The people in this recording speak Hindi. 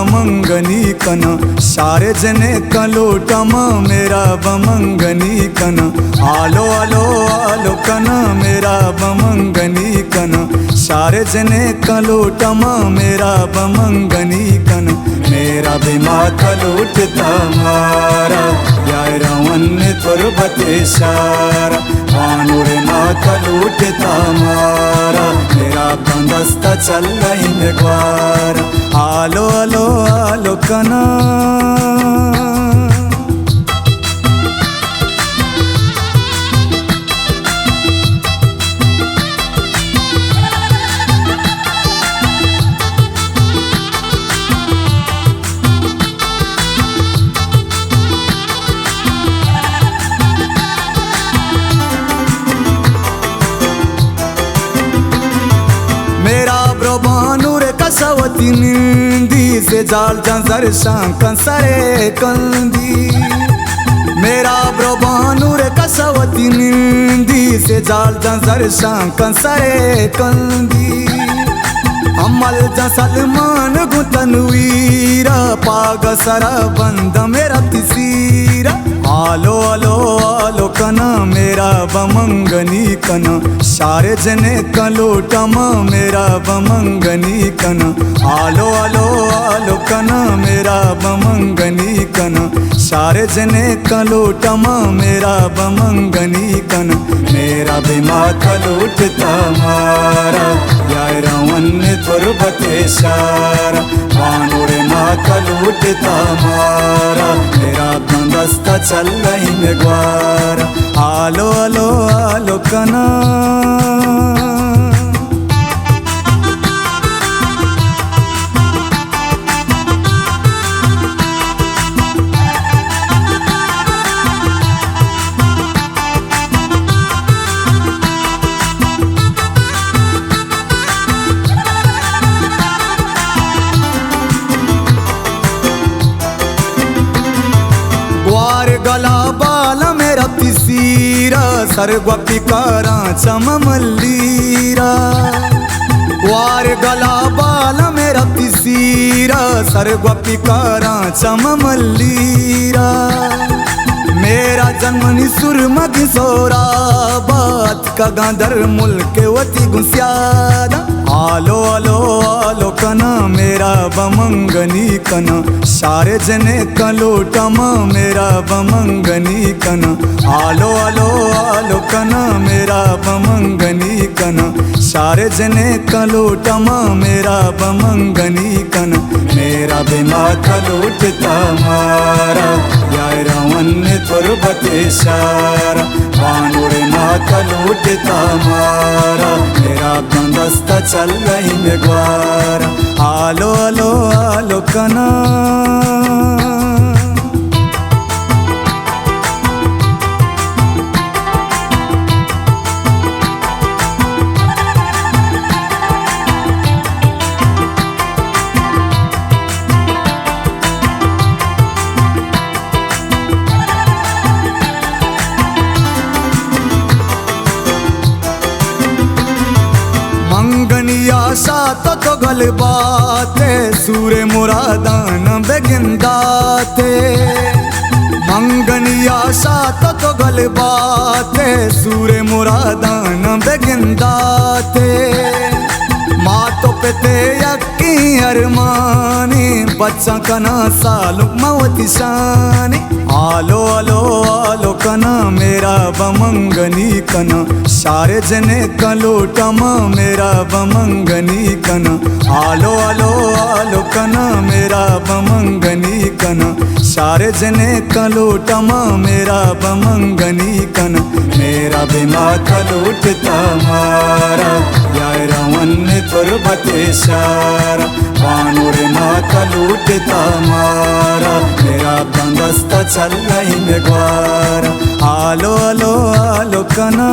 बमंगनी कन सारे जने कलोटम मेरा बमंगनी कन आलो आलो आलो कन मेरा बमंगनी कन सारे जने कलोटम मेरा बमंगनी कन मेरा भी माथा लूटता मारा यार रवन तुरबते सारा भानुरे माथा लूटता मारा मेरा बंदस्ता चल रही में ग्वार आलो आलो आलो कना कसवती निंदी से जाल जंजर शांकन सरे कंदी मेरा ब्रबानूर कसवती निंदी से जाल जंजर शांकन सरे कंदी अमल जा सलमान गुतनवीरा पाग सरा बंद मेरा तिसीरा आलो आलो आलो कना मेरा बमंगनी कना सारे जने कलोटम मेरा बमंगनी कना आलो आलो आलो कना मेरा बमंगनी कना सारे जने कलोटम मेरा बमंगनी कना मेरा भी माथा लूटता मारा यार रवन तुरबते सारा भानुरे माथा लूटता मारा मेरा बंदस्ता चल रही में ग्वारा आलो आलो आलो कना गला बाल मेरा पिसीरा सरगवा पिकारा चम मल्लीरा वार गला बाल मेरा पिसीरा सरगवा पिकारा चम मल्लीरा मेरा जन्मनी सुरमग सोरा बात का गांधर मुल्क वती गुस्यादा आलो आलो आलो कना मेरा बमंगनी कना सारे जने कलोटम मेरा बमंगनी कना आलो आलो आलो कना मेरा बमंगनी कना सारे जने कलोटम मेरा बमंगनी कना मेरा भी माथा लूटता मारा यार रवन तुरबते सारा भानुरे माथा लूटता मारा मेरा बंदस्ता चल रही में ग्वारा आलो आलो आलो कना आशा तो गल बाते सूरे मुरादान बेगिंदाते मंगनी आशा तो गल बाते सूरे मुरादान बेगिंदाते माँ तो पेते यकी अरमानी बच्चा कना सालुक मवती शानी आलो आलो आलो कना मेरा बमंगनी कना सारे जने कलोटम मेरा बमंगनी कना आलो आलो आलो कना मेरा बमंगनी कना सारे जने कलोटम मेरा बमंगनी कना मेरा भी माथा लूटता मारा यार रवन तुरबते सारा भानुरे माथा लूटता मारा मेरा बंदस्ता चल रही में ग्वारा आलो आलो आलो कना